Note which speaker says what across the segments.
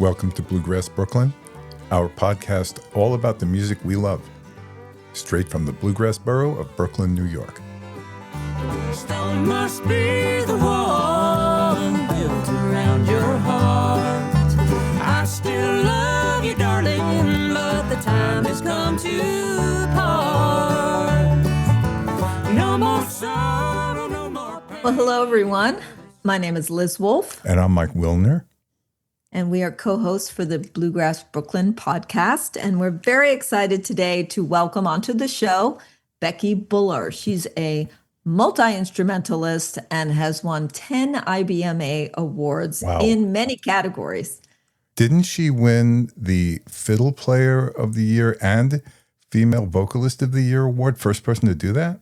Speaker 1: Welcome to Bluegrass Brooklyn, our podcast all about the music we love, straight from the bluegrass borough of Brooklyn, New York.
Speaker 2: Stone must be the wall built around your heart. I still love you, darling, but the time has come to part. No more sorrow, no more pain.
Speaker 3: Well, hello, everyone. My name is Liz Wolfe.
Speaker 1: And I'm Mike Wilner.
Speaker 3: And we are co-hosts for the Bluegrass Brooklyn podcast. And we're very excited today to welcome onto the show Becky Buller. She's a multi-instrumentalist and has won 10 IBMA awards in many categories.
Speaker 1: Didn't she win the Fiddle Player of the Year and Female Vocalist of the Year award? First person to do that?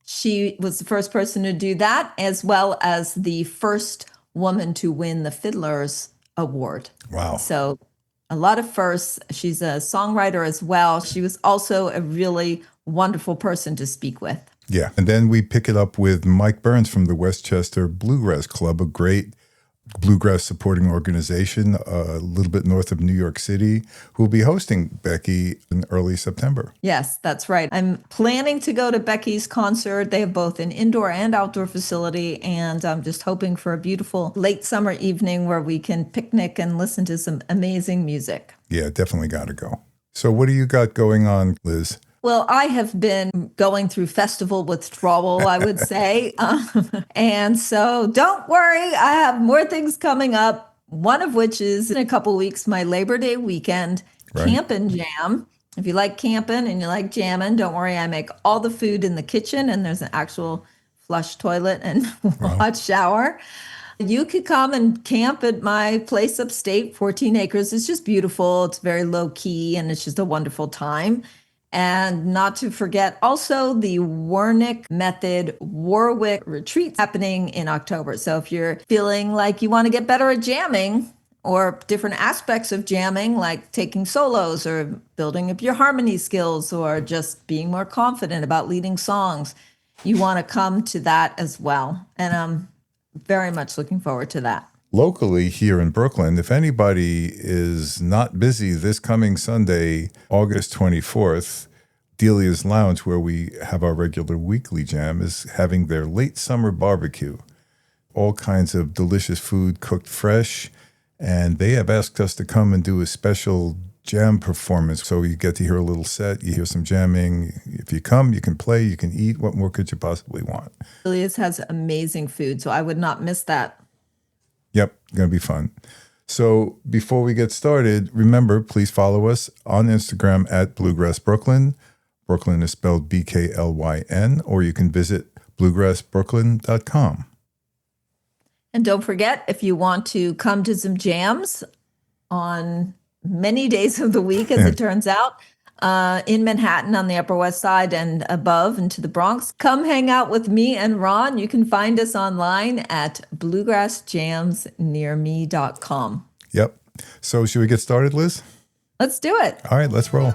Speaker 3: She was the first person to do that, as well as the first woman to win the Fiddler's Award.
Speaker 1: Wow.
Speaker 3: So a lot of firsts. She's a songwriter as well. She was also a really wonderful person to speak with.
Speaker 1: Yeah. And then we pick it up with Mike Burns from the Westchester Bluegrass Club, a great bluegrass supporting organization a little bit north of New York City, who will be hosting Becky in early September.
Speaker 3: Yes, that's right. I'm planning to go to Becky's concert. They have both an indoor and outdoor facility, and I'm just hoping for a beautiful late summer evening where we can picnic and listen to some amazing music.
Speaker 1: Yeah, definitely got to go. So what do you got going on, Liz?
Speaker 3: Well, I have been going through festival withdrawal, I would say. And so don't worry, I have more things coming up, one of which is in a couple weeks, my Labor Day weekend camp and jam. If you like camping and you like jamming, don't worry, I make all the food in the kitchen and there's an actual flush toilet and hot shower. You could come and camp at my place upstate, 14 acres. It's just beautiful. It's very low key and it's just a wonderful time. And not to forget also the Wernick Method Warwick retreat happening in October. So if you're feeling like you want to get better at jamming or different aspects of jamming, like taking solos or building up your harmony skills or just being more confident about leading songs, you want to come to that as well. And I'm very much looking forward to that.
Speaker 1: Locally here in Brooklyn, if anybody is not busy this coming Sunday, August 24th, Delia's Lounge, where we have our regular weekly jam, is having their late summer barbecue. All kinds of delicious food cooked fresh. And they have asked us to come and do a special jam performance. So you get to hear a little set, you hear some jamming. If you come, you can play, you can eat. What more could you possibly want?
Speaker 3: Delia's has amazing food, so I would not miss that.
Speaker 1: Yep, going to be fun. So before we get started, remember, please follow us on Instagram at Bluegrass Brooklyn. Brooklyn is spelled BKLYN, or you can visit bluegrassbrooklyn.com.
Speaker 3: And don't forget, if you want to come to some jams on many days of the week, as it turns out, in Manhattan on the Upper West Side and above into the Bronx, come hang out with me and Ron. You can find us online at bluegrassjamsnearme.com.
Speaker 1: Yep. So should we get started, Liz?
Speaker 3: Let's do it.
Speaker 1: All right, let's roll.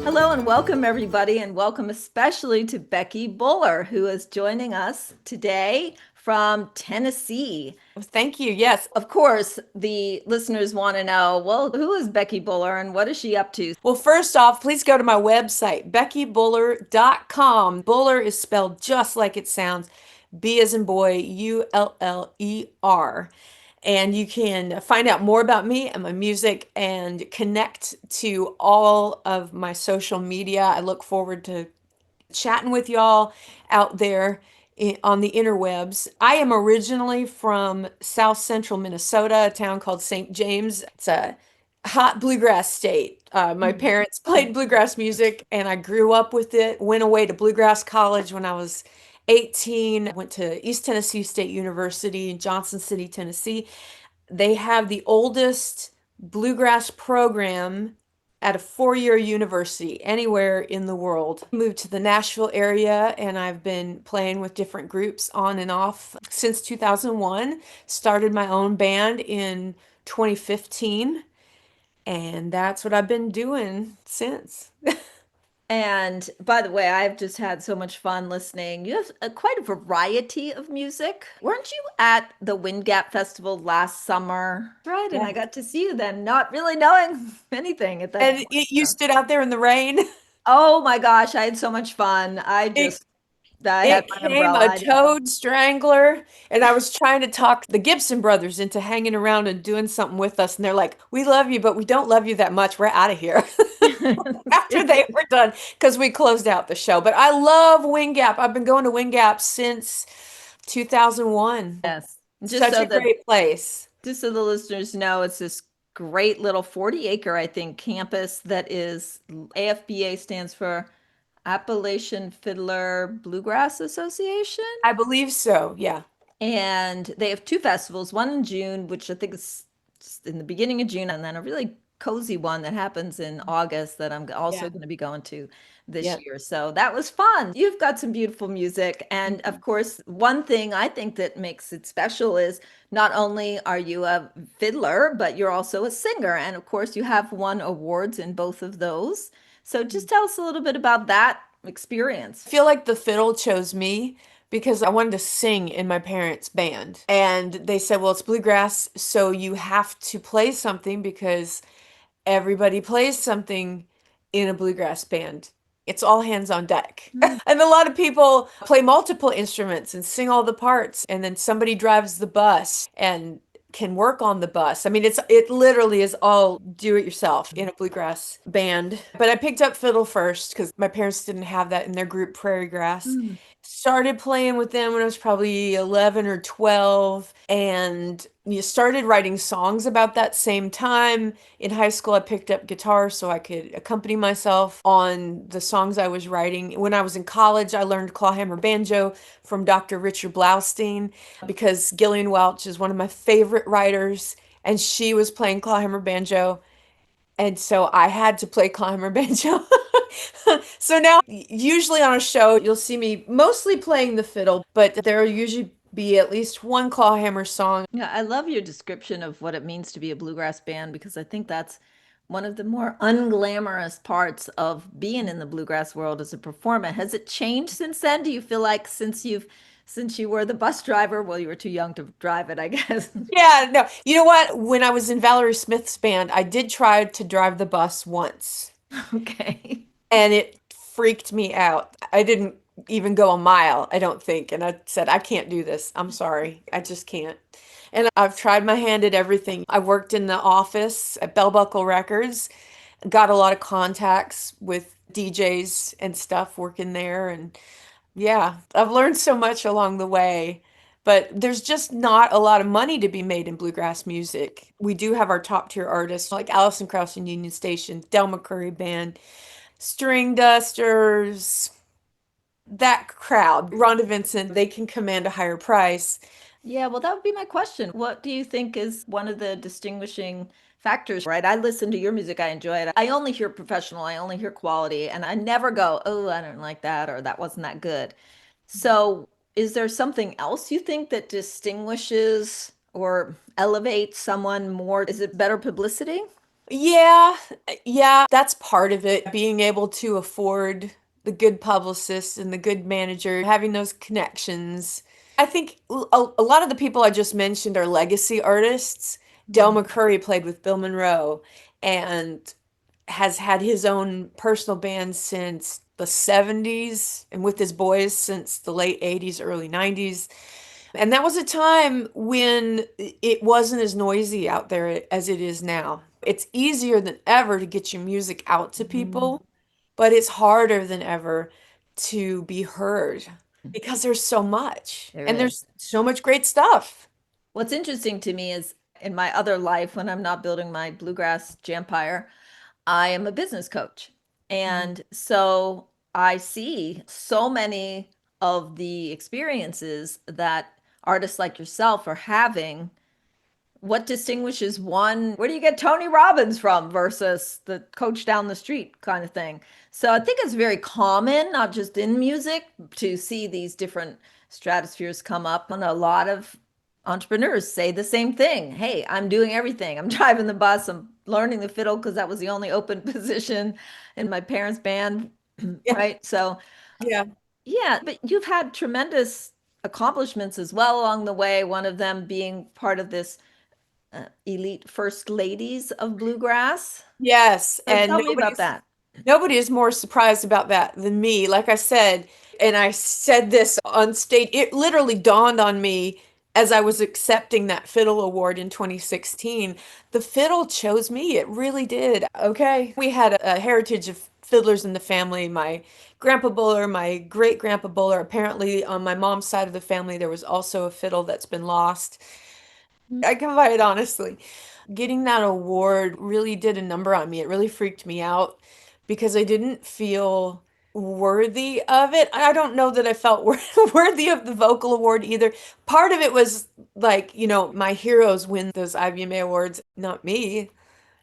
Speaker 3: Hello and welcome, everybody, and welcome especially to Becky Buller, who is joining us today from Tennessee.
Speaker 4: Thank you. Yes.
Speaker 3: Of course, the listeners want to know, well, who is Becky Buller and what is she up to?
Speaker 4: Well, first off, please go to my website, beckybuller.com. Buller is spelled just like it sounds, B as in boy, ULLER. And you can find out more about me and my music and connect to all of my social media. I look forward to chatting with y'all out there on the interwebs. I am originally from South Central Minnesota, a town called St. James. It's a hot bluegrass state. My parents played bluegrass music and I grew up with it, went away to bluegrass college when I was 18, went to East Tennessee State University in Johnson City, Tennessee. They have the oldest bluegrass program at a 4-year university anywhere in the world. Moved to the Nashville area and I've been playing with different groups on and off since 2001. Started my own band in 2015. And that's what I've been doing since.
Speaker 3: And by the way, I've just had so much fun listening. You have quite a variety of music. Weren't you at the Wind Gap Festival last summer? Right. And I
Speaker 4: Yeah.
Speaker 3: got to see you then, not really knowing anything at that
Speaker 4: And
Speaker 3: point.
Speaker 4: you stood out there in the rain.
Speaker 3: Oh my gosh, I had so much fun.
Speaker 4: It
Speaker 3: I had
Speaker 4: It
Speaker 3: my
Speaker 4: came
Speaker 3: umbrella.
Speaker 4: a toad strangler, and I was trying to talk the Gibson brothers into hanging around and doing something with us. And they're like, "We love you, but we don't love you that much. We're out of here." After they were done, because we closed out the show. But I love Wing Gap. I've been going to Wing Gap since 2001.
Speaker 3: Yes. Just
Speaker 4: Such
Speaker 3: so
Speaker 4: a
Speaker 3: that
Speaker 4: great place.
Speaker 3: just so the listeners know, it's this great little 40-acre, I think, campus that is AFBA stands for Appalachian Fiddler Bluegrass Association.
Speaker 4: I believe so. Yeah.
Speaker 3: And they have two festivals, one in June, which I think is just in the beginning of June, and then a really cozy one that happens in August that I'm also
Speaker 4: Yeah.
Speaker 3: going to be going to this
Speaker 4: Yeah.
Speaker 3: year. So that was fun. You've got some beautiful music. And of course, one thing I think that makes it special is not only are you a fiddler, but you're also a singer. And of course, you have won awards in both of those. So just tell us a little bit about that experience.
Speaker 4: I feel like the fiddle chose me because I wanted to sing in my parents' band. And they said, well, it's bluegrass, so you have to play something because everybody plays something in a bluegrass band. It's all hands on deck. And a lot of people play multiple instruments and sing all the parts, and then somebody drives the bus and can work on the bus. I mean, it literally is all do it yourself in a bluegrass band. But I picked up fiddle first because my parents didn't have that in their group Prairie Grass. Started playing with them when I was probably 11 or 12, and you started writing songs about that same time. In high school, I picked up guitar so I could accompany myself on the songs I was writing. When I was in college, I learned clawhammer banjo from Dr. Richard Blaustein because Gillian Welch is one of my favorite writers, and she was playing clawhammer banjo. And so I had to play clawhammer banjo. So now, usually on a show, you'll see me mostly playing the fiddle, but there'll usually be at least one clawhammer song.
Speaker 3: Yeah, I love your description of what it means to be a bluegrass band because I think that's one of the more unglamorous parts of being in the bluegrass world as a performer. Has it changed since then? Do you feel like since you were the bus driver, well, you were too young to drive it, I guess.
Speaker 4: Yeah, no. You know what? When I was in Valerie Smith's band, I did try to drive the bus once,
Speaker 3: Okay.
Speaker 4: and it freaked me out. I didn't even go a mile, I don't think. And I said, I can't do this. I'm sorry. I just can't. And I've tried my hand at everything. I worked in the office at Bell Buckle Records, got a lot of contacts with DJs and stuff working there. And yeah, I've learned so much along the way. But there's just not a lot of money to be made in bluegrass music. We do have our top tier artists like Allison Krauss and Union Station, Del McCurry Band, String Dusters, that crowd. Rhonda Vincent, they can command a higher price.
Speaker 3: Yeah, well, that would be my question. What do you think is one of the distinguishing factors, right? I listen to your music, I enjoy it. I only hear professional, I only hear quality, and I never go, oh, I don't like that, or that wasn't that good. So, is there something else you think that distinguishes or elevates someone more? Is it better publicity?
Speaker 4: Yeah, yeah, that's part of it. Being able to afford the good publicist and the good manager, having those connections. I think a lot of the people I just mentioned are legacy artists. Del McCurry played with Bill Monroe and has had his own personal band since the 70s and with his boys since the late 80s, early 90s. And that was a time when it wasn't as noisy out there as it is now. It's easier than ever to get your music out to people, but it's harder than ever to be heard because there's so much
Speaker 3: There
Speaker 4: and
Speaker 3: is.
Speaker 4: there's so much great stuff.
Speaker 3: What's interesting to me is in my other life, when I'm not building my bluegrass jampire, I am a business coach. And so I see so many of the experiences that artists like yourself are having. What distinguishes one? Where do you get Tony Robbins from versus the coach down the street kind of thing? So I think it's very common, not just in music, to see these different stratospheres come up. And a lot of entrepreneurs say the same thing. Hey, I'm doing everything. I'm driving the bus, I'm learning the fiddle because that was the only open position in my parents' band,
Speaker 4: Yeah.
Speaker 3: right? So,
Speaker 4: Yeah.
Speaker 3: yeah, but you've had tremendous accomplishments as well along the way, one of them being part of this elite first ladies of bluegrass.
Speaker 4: Yes.
Speaker 3: So
Speaker 4: And
Speaker 3: tell me about that.
Speaker 4: nobody is more surprised about that than me. Like I said, and I said this on stage, it literally dawned on me as I was accepting that fiddle award in 2016. The fiddle chose me. It really did. Okay. We had a heritage of fiddlers in the family. My grandpa Buller, my great grandpa Buller. Apparently, on my mom's side of the family, there was also a fiddle that's been lost. I can buy it honestly. Getting that award really did a number on me. It really freaked me out because I didn't feel worthy of it. I don't know that I felt worthy of the vocal award either. Part of it was like, my heroes win those IBMA awards, not me.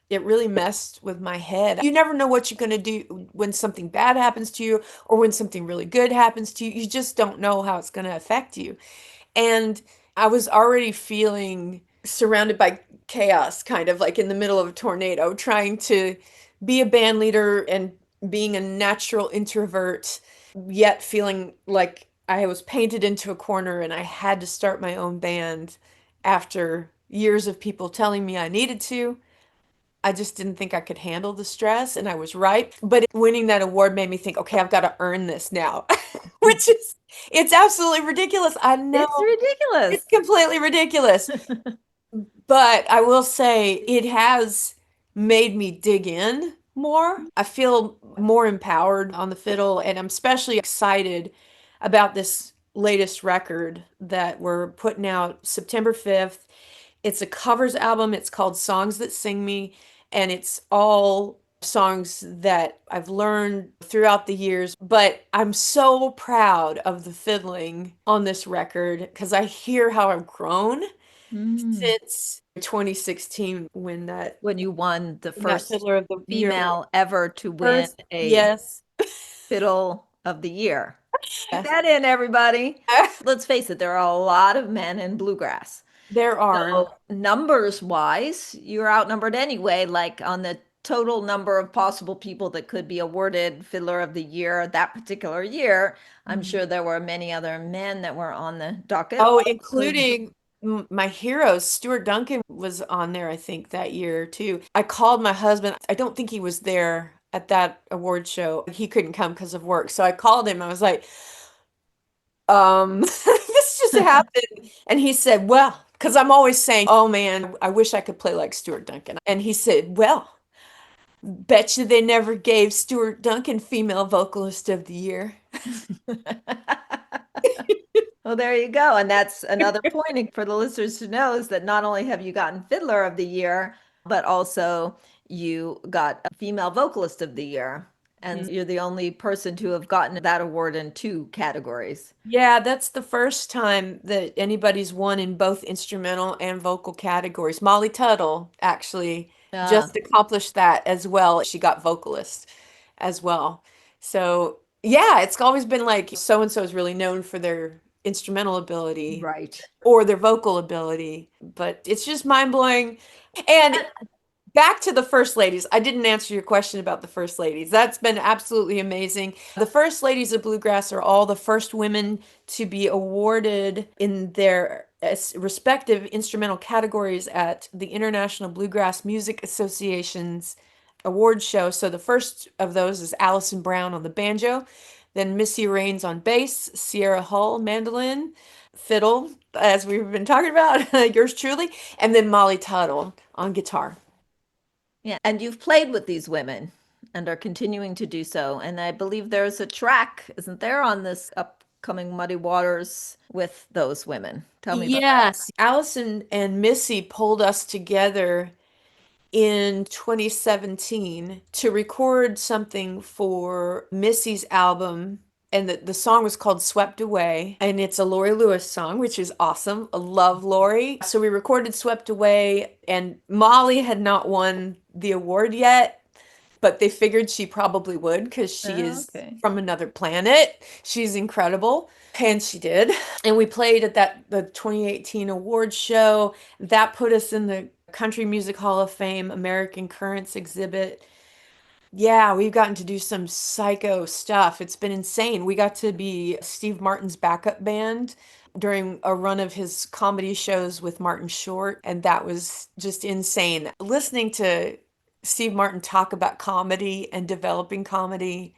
Speaker 4: It really messed with my head. You never know what you're going to do when something bad happens to you or when something really good happens to you. You just don't know how it's going to affect you. And I was already feeling surrounded by chaos, kind of like in the middle of a tornado, trying to be a band leader and being a natural introvert, yet feeling like I was painted into a corner and I had to start my own band after years of people telling me I needed to. I just didn't think I could handle the stress, and I was right. But winning that award made me think, okay, I've got to earn this now, which is, it's absolutely ridiculous. I know
Speaker 3: It's ridiculous.
Speaker 4: it's completely ridiculous. But I will say it has made me dig in more. I feel more empowered on the fiddle, and I'm especially excited about this latest record that we're putting out September 5th. It's a covers album. It's called Songs That Sing Me, and it's all songs that I've learned throughout the years. But I'm so proud of the fiddling on this record because I hear how I've grown
Speaker 3: Mm.
Speaker 4: since 2016
Speaker 3: When you won the
Speaker 4: when that
Speaker 3: first
Speaker 4: Fiddler of the Year award.
Speaker 3: female ever to win
Speaker 4: First,
Speaker 3: a
Speaker 4: yes.
Speaker 3: fiddle of the year. Get
Speaker 4: Yes.
Speaker 3: that in, everybody. Let's face it, there are a lot of men in bluegrass.
Speaker 4: There are.
Speaker 3: So numbers wise, you're outnumbered anyway, like on the total number of possible people that could be awarded Fiddler of the Year that particular year. I'm sure there were many other men that were on the docket.
Speaker 4: Oh,
Speaker 3: Could
Speaker 4: including my heroes. Stuart Duncan was on there, I think, that year too. I called my husband. I don't think he was there at that award show. He couldn't come because of work. So I called him. I was like, this just happened. And he said, well, because I'm always saying, oh man, I wish I could play like Stuart Duncan. And he said, well, bet you they never gave Stuart Duncan Female Vocalist of the Year.
Speaker 3: Well, there you go. And that's another point for the listeners to know is that not only have you gotten Fiddler of the Year, but also you got a Female Vocalist of the Year. And you're the only person to have gotten that award in two categories.
Speaker 4: Yeah, that's the first time that anybody's won in both instrumental and vocal categories. Molly Tuttle actually
Speaker 3: Yeah,
Speaker 4: just accomplished that as well. She got vocalist as well. So, yeah, it's always been like so and so is really known for their instrumental ability
Speaker 3: right.
Speaker 4: or their vocal ability, but it's just mind-blowing. And back to the first ladies. I didn't answer your question about the first ladies. That's been absolutely amazing. The first ladies of bluegrass are all the first women to be awarded in their respective instrumental categories at the International Bluegrass Music Association's award show. So the first of those is Allison Brown on the banjo, then Missy Raines on bass, Sierra Hull mandolin, fiddle, as we've been talking about, yours truly, and then Molly Tuttle on guitar.
Speaker 3: Yeah. And you've played with these women and are continuing to do so. And I believe there's a track, isn't there, on this upcoming Muddy Waters with those women? Tell me about that.
Speaker 4: Yes, Allison and Missy pulled us together in 2017 to record something for Missy's album. And the song was called Swept Away. And it's a Lori Lewis song, which is awesome. I love Lori. So we recorded Swept Away, and Molly had not won the award yet, but they figured she probably would because she
Speaker 3: Oh,
Speaker 4: is
Speaker 3: okay.
Speaker 4: from another planet. She's incredible. And she did. And we played at the 2018 award show. That put us in the Country Music Hall of Fame, American Currents exhibit. Yeah, we've gotten to do some psycho stuff. It's been insane. We got to be Steve Martin's backup band during a run of his comedy shows with Martin Short, and that was just insane. Listening to Steve Martin talk about comedy and developing comedy.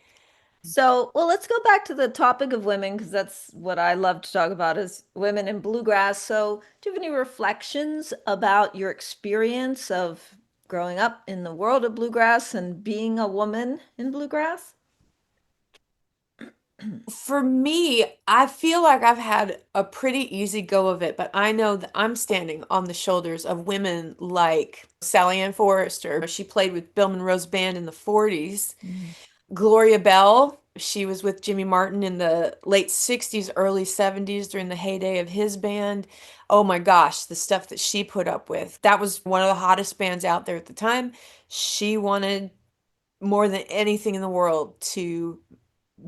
Speaker 3: So, well, let's go back to the topic of women because that's what I love to talk about is women in bluegrass. So, do you have any reflections about your experience of growing up in the world of bluegrass and being a woman in bluegrass?
Speaker 4: For me, I feel like I've had a pretty easy go of it, but I know that I'm standing on the shoulders of women like Sally Ann Forrester. She played with Bill Monroe's band in the 40s.
Speaker 3: Mm.
Speaker 4: Gloria Bell, she was with Jimmy Martin in the late 60s, early 70s during the heyday of his band. Oh my gosh, the stuff that she put up with. That was one of the hottest bands out there at the time. She wanted more than anything in the world to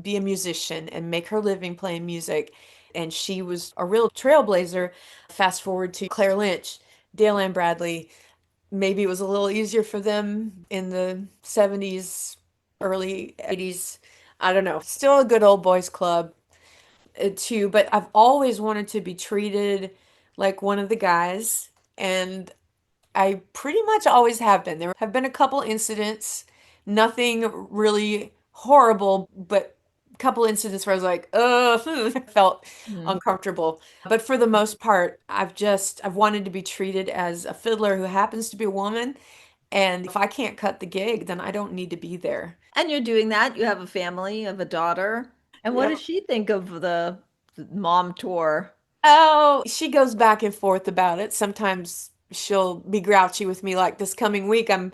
Speaker 4: be a musician and make her living playing music. And she was a real trailblazer. Fast forward to Claire Lynch, Dale Ann Bradley. Maybe it was a little easier for them in the 70s, early 80s. I don't know. Still a good old boys club, too. But I've always wanted to be treated like one of the guys. And I pretty much always have been. There have been a couple incidents, nothing really horrible, but a couple incidents where I was like, I felt
Speaker 3: Mm.
Speaker 4: uncomfortable. But for the most part, I've wanted to be treated as a fiddler who happens to be a woman. And if I can't cut the gig, then I don't need to be there.
Speaker 3: And you're doing that. You have a family, you have a daughter. And what
Speaker 4: Yeah.
Speaker 3: does she think of the mom tour?
Speaker 4: Oh, she goes back and forth about it. Sometimes she'll be grouchy with me, like this coming week. I'm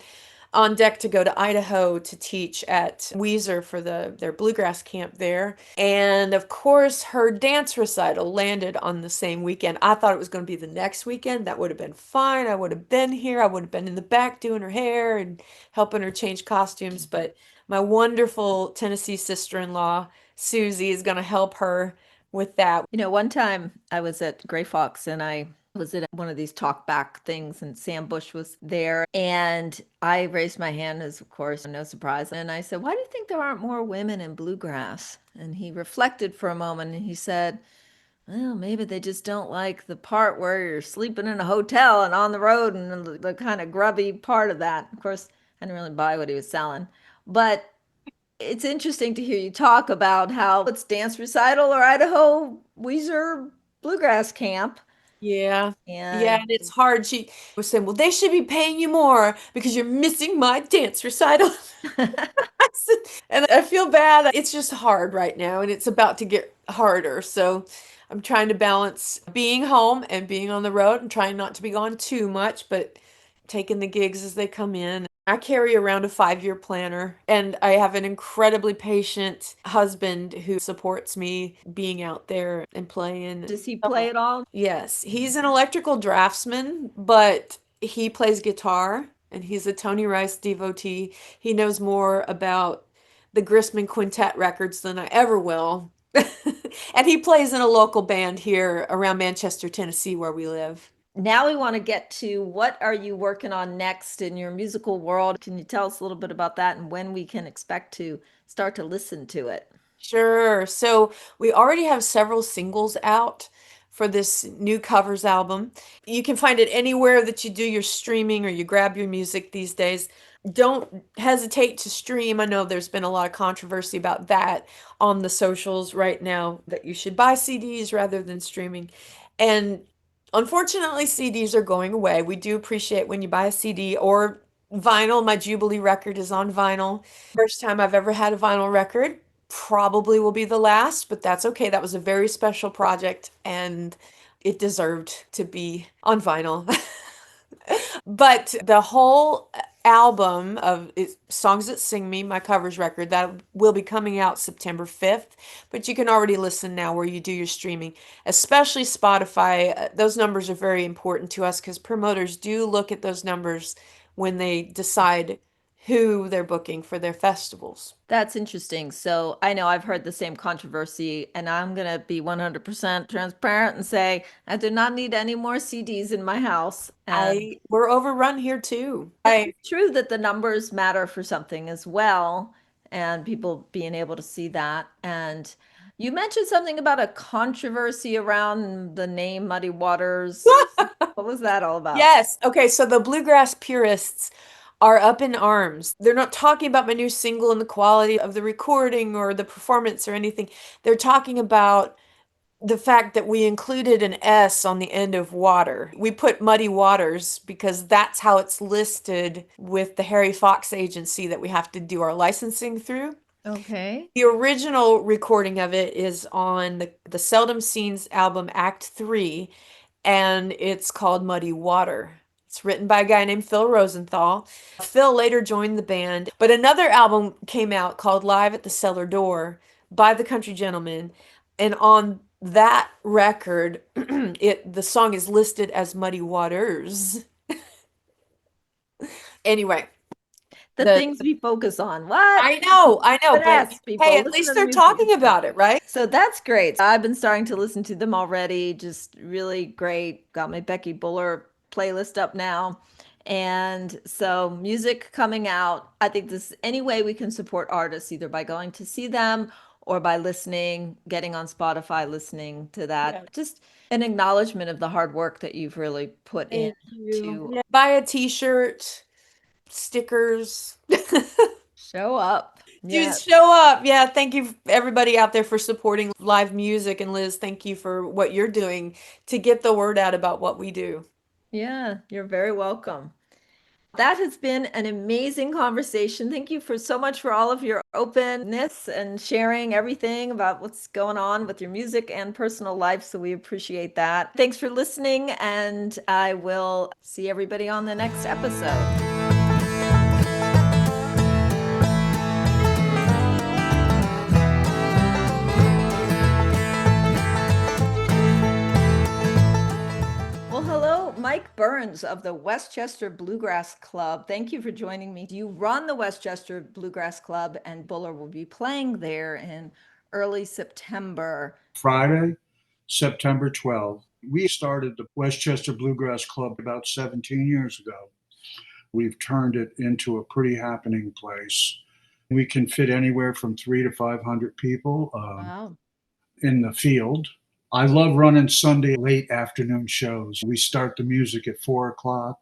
Speaker 4: on deck to go to Idaho to teach at Weezer for their bluegrass camp there. And of course, her dance recital landed on the same weekend. I thought it was going to be the next weekend. That would have been fine. I would have been here. I would have been in the back doing her hair and helping her change costumes. But my wonderful Tennessee sister-in-law, Susie, is going to help her with that.
Speaker 3: You know, one time I was at Gray Fox and I was at one of these talk back things and Sam Bush was there and I raised my hand as of course no surprise and I said, "Why do you think there aren't more women in bluegrass?" And he reflected for a moment and he said, "Well, maybe they just don't like the part where you're sleeping in a hotel and on the road and the kind of grubby part of that." Of course, I didn't really buy what he was selling, but it's interesting to hear you talk about how it's dance recital or Idaho Weezer bluegrass camp.
Speaker 4: Yeah. Yeah,
Speaker 3: And
Speaker 4: and it's hard. She was saying, well, they should be paying you more because you're missing my dance recital. I said- And I feel bad. It's just hard right now, and it's about to get harder. So I'm trying to balance being home and being on the road and trying not to be gone too much, but taking the gigs as they come in. I carry around a 5-year planner, and I have an incredibly patient husband who supports me being out there and playing.
Speaker 3: does he play it all?
Speaker 4: Yes, he's an electrical draftsman, but he plays guitar and he's a Tony Rice devotee. He knows more about the Grissman Quintet records than I ever will. And he plays in a local band here around Manchester, Tennessee, where we live.
Speaker 3: Now we want to get to what are you working on next in your musical world? Can you tell us a little bit about that and when we can expect to start to listen to it?
Speaker 4: Sure. So we already have several singles out for this new covers album. You can find it anywhere that you do your streaming or you grab your music these days. Don't hesitate to stream. I know there's been a lot of controversy about that on the socials right now, that you should buy CDs rather than streaming. And unfortunately, CDs are going away. We do appreciate when you buy a CD or vinyl. My Jubilee record is on vinyl. First time I've ever had a vinyl record. Probably will be the last, but that's okay. That was a very special project and it deserved to be on vinyl. But the whole album of Songs That Sing Me, my covers record, that will be coming out September 5th. But you can already listen now where you do your streaming, especially Spotify. Those numbers are very important to us because promoters do look at those numbers when they decide who they're booking for their festivals.
Speaker 3: That's interesting. So I know I've heard the same controversy, and I'm going to be 100% transparent and say I do not need any more CDs in my house. And
Speaker 4: We're overrun here too.
Speaker 3: it's true that the numbers matter for something as well, and people being able to see that. And you mentioned something about a controversy around the name Muddy Waters. What was that all about?
Speaker 4: Yes. Okay. So the bluegrass purists are up in arms. They're not talking about my new single and the quality of the recording or the performance or anything. They're talking about the fact that we included an S on the end of water. We put Muddy Waters because that's how it's listed with the Harry Fox agency that we have to do our licensing through.
Speaker 3: Okay.
Speaker 4: The original recording of it is on the Seldom Scenes album Act 3, and it's called Muddy Water. It's written by a guy named Phil Rosenthal. Phil later joined the band, but another album came out called Live at the Cellar Door by the Country Gentlemen, and on that record, the song is listed as Muddy Waters. Anyway,
Speaker 3: The things we focus on. What?
Speaker 4: I know, but
Speaker 3: Yes, people,
Speaker 4: hey, at
Speaker 3: listen
Speaker 4: least
Speaker 3: to the
Speaker 4: they're
Speaker 3: music.
Speaker 4: talking about it, right?
Speaker 3: So that's great. I've been starting to listen to them already. Just really great. Got my Becky Buller playlist up now. And so music coming out. I think this any way we can support artists, either by going to see them or by listening, getting on Spotify, listening to that.
Speaker 4: Yeah.
Speaker 3: Just an acknowledgement of the hard work that you've really put
Speaker 4: Thank
Speaker 3: into
Speaker 4: you. Yeah, buy a t-shirt, stickers.
Speaker 3: show up.
Speaker 4: Dude, show up. Yeah, thank you everybody out there for supporting live music. And Liz, thank you for what you're doing to get the word out about what we do.
Speaker 3: Yeah, you're very welcome. That has been an amazing conversation. Thank you for so much for all of your openness and sharing everything about what's going on with your music and personal life. So we appreciate that. Thanks for listening, and I will see everybody on the next episode. Well, hello, Mike Burns of the Westchester Bluegrass Club. Thank you for joining me. You run the Westchester Bluegrass Club, and Buller will be playing there in early September.
Speaker 5: Friday, September 12th. We started the Westchester Bluegrass Club about 17 years ago. We've turned it into a pretty happening place. We can fit anywhere from 300 to 500 people
Speaker 3: Wow.
Speaker 5: in the field. I love running Sunday late afternoon shows. We start the music at 4 o'clock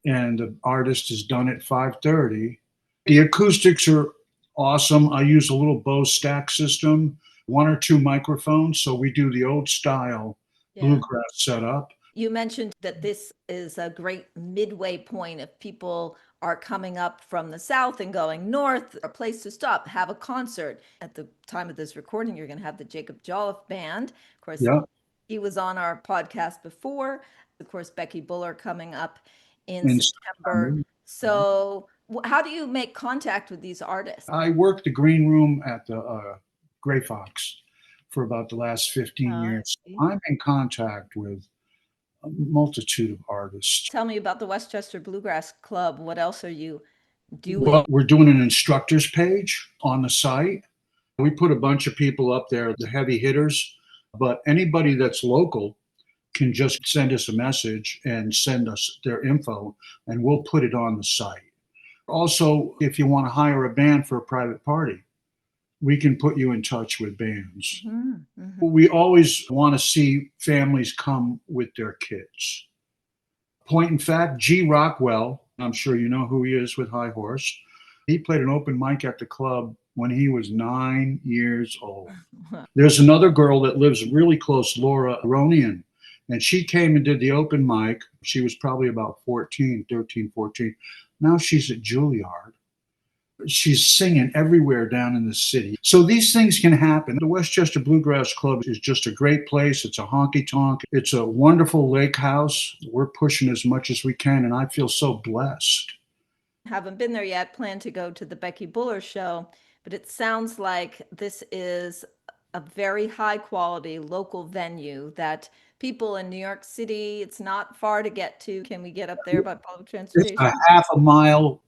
Speaker 5: and the artist is done at 5:30. The acoustics are awesome. I use a little Bose stack system, 1 or 2 microphones. So we do the old style bluegrass setup.
Speaker 3: You mentioned that this is a great midway point if people are coming up from the south and going north, a place to stop, have a concert. At the time of this recording, you're going to have the Jacob Jolliffe Band. Of course, he was on our podcast before. Of course, Becky Buller coming up in September. So how do you make contact with these artists?
Speaker 5: I worked the green room at the Gray Fox for about the last 15 years. I'm in contact with a multitude of artists.
Speaker 3: Tell me about the Westchester Bluegrass Club. What else are you doing?
Speaker 5: Well, we're doing an instructors page on the site. We put a bunch of people up there, the heavy hitters, but anybody that's local can just send us a message and send us their info, and we'll put it on the site. Also, if you want to hire a band for a private party, we can put you in touch with bands. We always want to see families come with their kids. Point in fact, G. Rockwell, I'm sure you know who he is with High Horse. He played an open mic at the club when he was 9 years old. There's another girl that lives really close, Laura Aronian, and she came and did the open mic. She was probably about 13, 14. Now she's at Juilliard. She's singing everywhere down in the city. So these things can happen. The Westchester Bluegrass Club is just a great place. It's a honky-tonk. It's a wonderful lake house. We're pushing as much as we can, and I feel so blessed.
Speaker 3: Haven't been there yet. Plan to go to the Becky Buller show, but it sounds like this is a very high quality local venue that people in New York City, it's not far to get to. Can we get up there by public transportation?
Speaker 5: It's a half a mile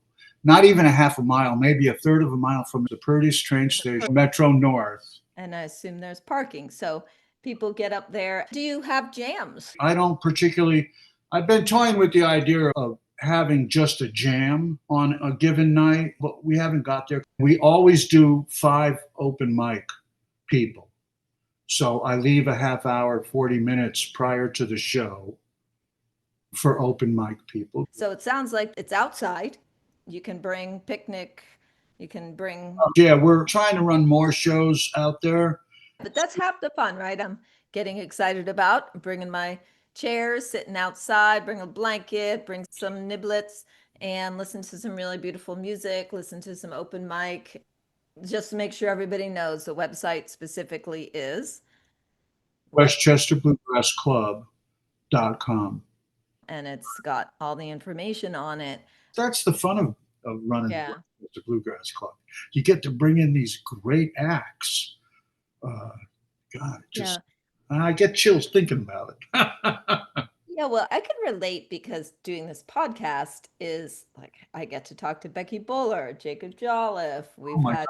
Speaker 5: not even a half a mile, maybe a third of a mile from the Purdy's train station, Metro North.
Speaker 3: And I assume there's parking. So people get up there. Do you have jams?
Speaker 5: I don't particularly, I've been toying with the idea of having just a jam on a given night, but we haven't got there. We always do 5 open mic people. So I leave a half hour, 40 minutes prior to the show for open mic people.
Speaker 3: So it sounds like it's outside. You can bring picnic, you can bring.
Speaker 5: Yeah, we're trying to run more shows out there.
Speaker 3: But that's half the fun, right? I'm getting excited about bringing my chairs, sitting outside, bring a blanket, bring some niblets, and listen to some really beautiful music, listen to some open mic. Just to make sure everybody knows, the website specifically is
Speaker 5: Westchester Bluegrass Club.com.
Speaker 3: And it's got all the information on it.
Speaker 5: That's the fun of running the Bluegrass Club. You get to bring in these great acts. I get chills thinking about it.
Speaker 3: Yeah, well, I can relate because doing this podcast is like I get to talk to Becky Buller, Jacob Jolliffe. We've had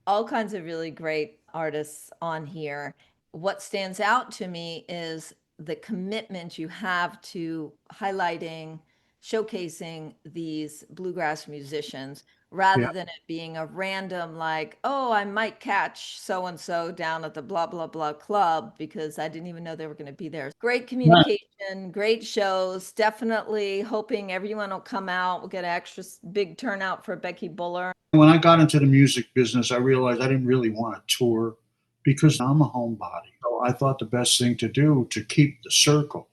Speaker 3: all kinds of really great artists on here. What stands out to me is the commitment you have to highlighting, showcasing these bluegrass musicians rather than it being a random like, oh, I might catch so-and-so down at the blah, blah, blah club because I didn't even know they were going to be there. Great communication, great shows, definitely hoping everyone will come out. We'll get an extra big turnout for Becky Buller.
Speaker 5: When I got into the music business, I realized I didn't really want to tour because I'm a homebody. So I thought the best thing to do to keep the circle.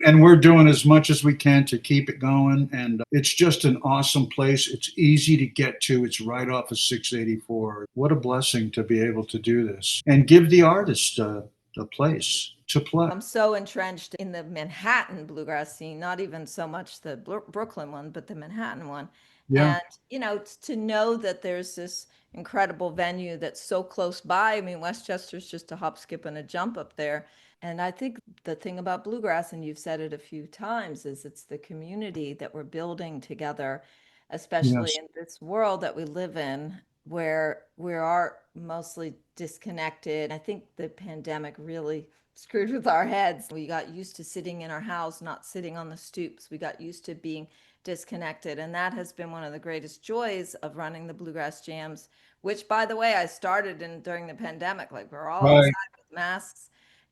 Speaker 5: And we're doing as much as we can to keep it going. And it's just an awesome place. It's easy to get to. It's right off of 684. What a blessing to be able to do this and give the artist a place to play.
Speaker 3: I'm so entrenched in the Manhattan bluegrass scene, not even so much the Brooklyn one, but the Manhattan one.
Speaker 5: Yeah.
Speaker 3: And, to know that there's this incredible venue that's so close by. I mean, Westchester's just a hop, skip, and a jump up there. And I think the thing about bluegrass, and you've said it a few times, is it's the community that we're building together, especially in this world that we live in, where we are mostly disconnected. I think the pandemic really screwed with our heads. We got used to sitting in our house, not sitting on the stoops. We got used to being disconnected. And that has been one of the greatest joys of running the Bluegrass Jams, which, by the way, I started during the pandemic. Like, we're all outside with masks.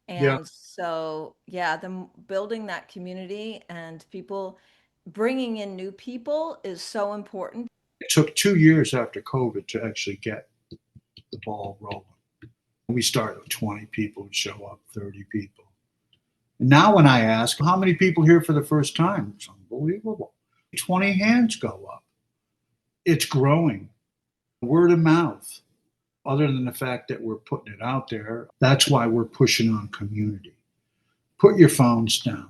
Speaker 3: And so, the building that community and people bringing in new people is so important.
Speaker 5: It took 2 years after COVID to actually get the ball rolling. We started with 20 people would show up, 30 people. And now when I ask, how many people here for the first time? It's unbelievable. 20 hands go up. It's growing. Word of mouth. Other than the fact that we're putting it out there, that's why we're pushing on community. Put your phones down.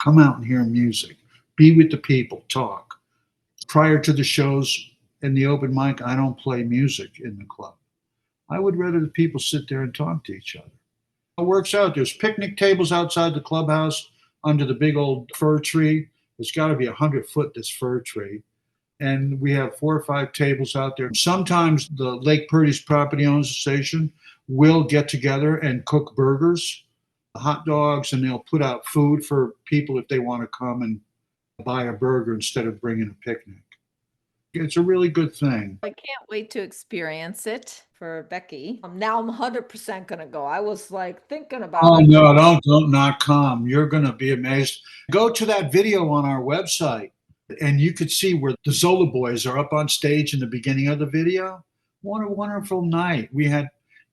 Speaker 5: Come out and hear music. Be with the people. Talk. Prior to the shows in the open mic, I don't play music in the club. I would rather the people sit there and talk to each other. It works out. There's picnic tables outside the clubhouse under the big old fir tree. It's got to be 100 foot, this fir tree. And we have 4 or 5 tables out there. Sometimes the Lake Purdy's Property Owners Association will get together and cook burgers, hot dogs, and they'll put out food for people if they want to come and buy a burger instead of bringing a picnic. It's a really good thing.
Speaker 3: I can't wait to experience it for Becky. Now I'm 100% going to go. I was like thinking about
Speaker 5: it. Oh, no, don't not come. You're going to be amazed. Go to that video on our website. And you could see where the Zola boys are up on stage in the beginning of the video. What a wonderful night. We had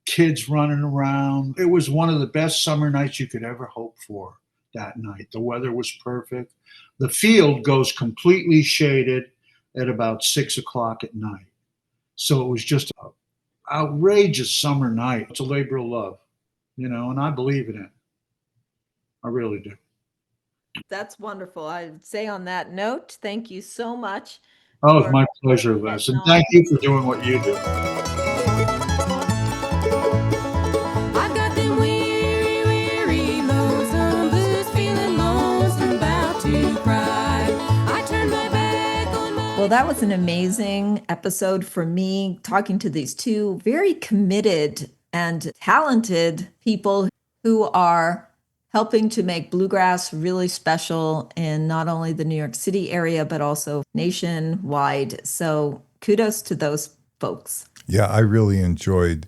Speaker 5: kids running around. It was one of the best summer nights you could ever hope for that night. The weather was perfect. The field goes completely shaded at about 6 o'clock at night. So it was just an outrageous summer night. It's a labor of love, and I believe in it. I really do.
Speaker 3: That's wonderful. I'd say on that note, thank you so much.
Speaker 5: Oh, it's my pleasure, Les. And thank you for doing what you do.
Speaker 2: I've got them weary, weary, lonesome blues, feeling lonesome, about to cry. I turn my back on my...
Speaker 3: Well, that was an amazing episode for me, talking to these two very committed and talented people who are helping to make bluegrass really special in not only the New York City area, but also nationwide. So kudos to those folks.
Speaker 1: Yeah, I really enjoyed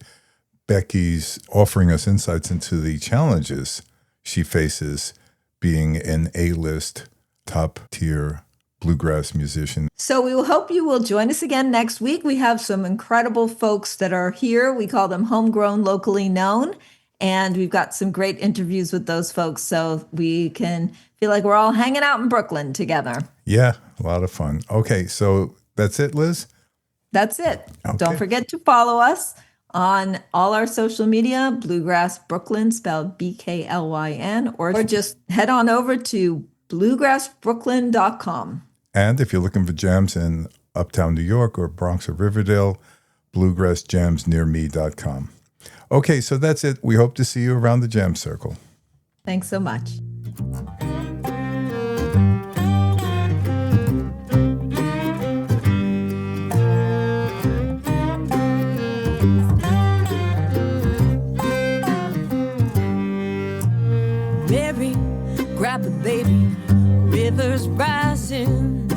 Speaker 1: Becky's offering us insights into the challenges she faces being an A-list, top-tier bluegrass musician.
Speaker 3: So we will hope you will join us again next week. We have some incredible folks that are here. We call them homegrown, locally known. And we've got some great interviews with those folks so we can feel like we're all hanging out in Brooklyn together.
Speaker 1: Yeah, a lot of fun. Okay, so that's it, Liz?
Speaker 3: That's it.
Speaker 1: Okay.
Speaker 3: Don't forget to follow us on all our social media, Bluegrass Brooklyn, spelled BKLYN, or just head on over to bluegrassbrooklyn.com.
Speaker 1: And if you're looking for jams in Uptown New York or Bronx or Riverdale, bluegrassjamsnearme.com. Okay, so that's it. We hope to see you around the Jam Circle.
Speaker 3: Thanks so much.
Speaker 2: Mary, grab the baby, river's rising.